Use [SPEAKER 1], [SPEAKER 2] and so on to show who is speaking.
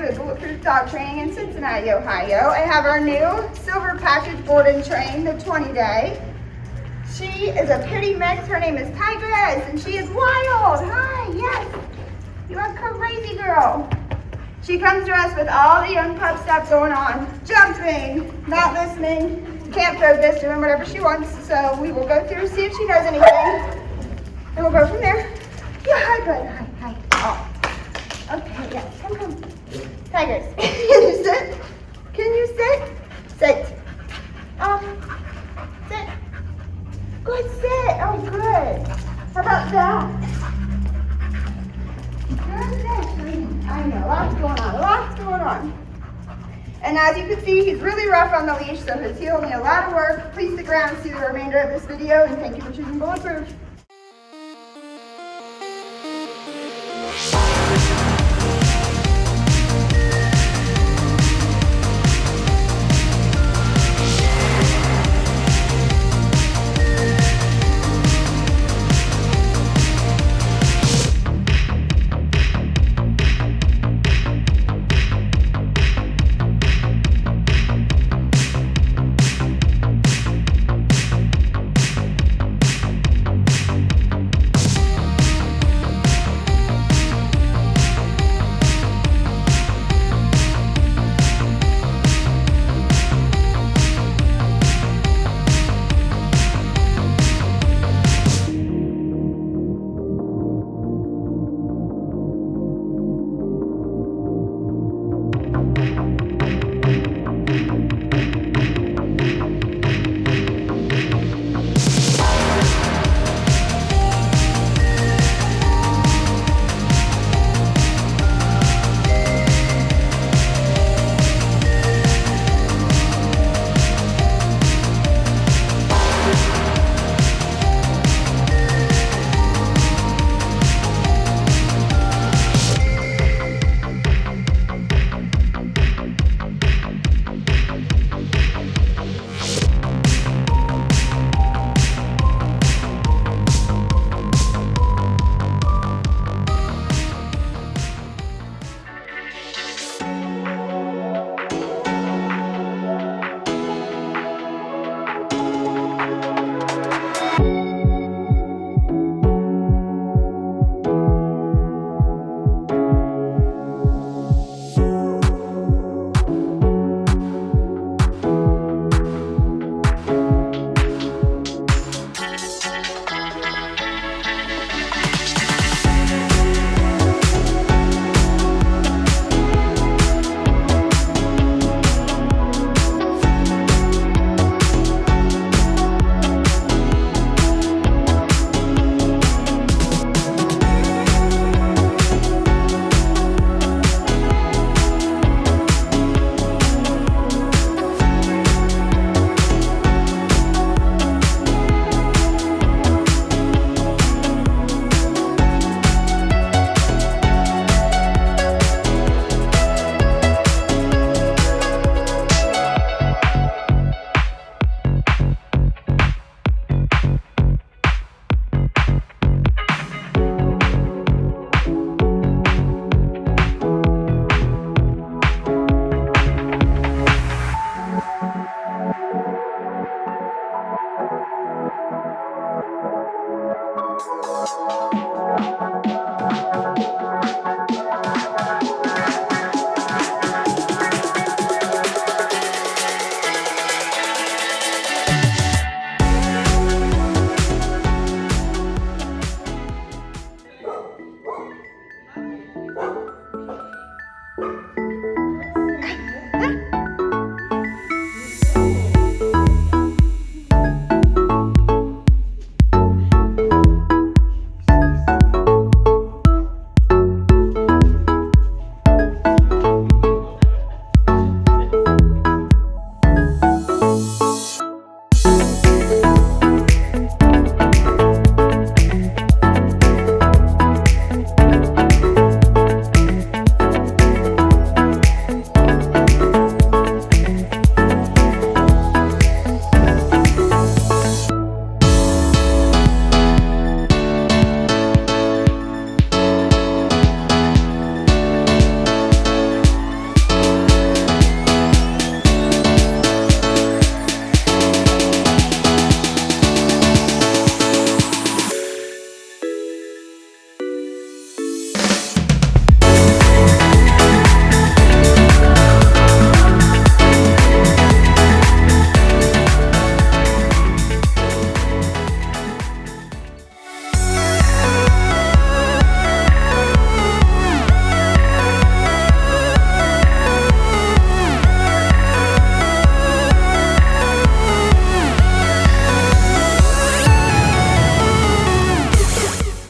[SPEAKER 1] with Bulletproof Dog Training in Cincinnati, Ohio. I have our new silver package board and train, the 20-day. She is a pitty mix. Her name is Tigris, and she is wild. Hi, yes. You are crazy girl. She comes to us with all the young pup stuff going on. Jumping, not listening, can't focus, doing whatever she wants. So we will go through, see if she knows anything. And we'll go from there. Yeah, hi, bud. Hi. Oh. Okay, yes. Come. Tigris. Can you sit? Can you sit? Sit. Sit. Good, sit. Oh, good. How about that? I know, lots going on. And as you can see, he's really rough on the leash, so his heel will need a lot of work. Please stick around and see the remainder of this video, and thank you for choosing Bulletproof.